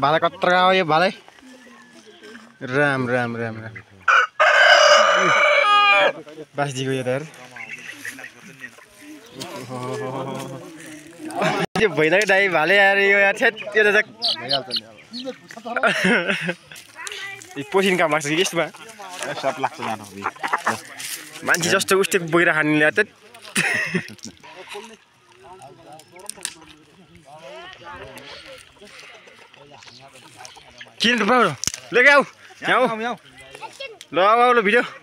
भाला कत्रा यो भालै राम राम राम राम बासजीको यो त यो भइरहेको दाइ भाले आएर यो यार छेत यो त पोसिन काम लाग्छ कि यस्तोमा सब लाग्छ जानु मान्छे जस्तो उस्तै बोकेर खाने त किन त पाउँ ल आऊ यहाँ ल आऊ ल भिडियो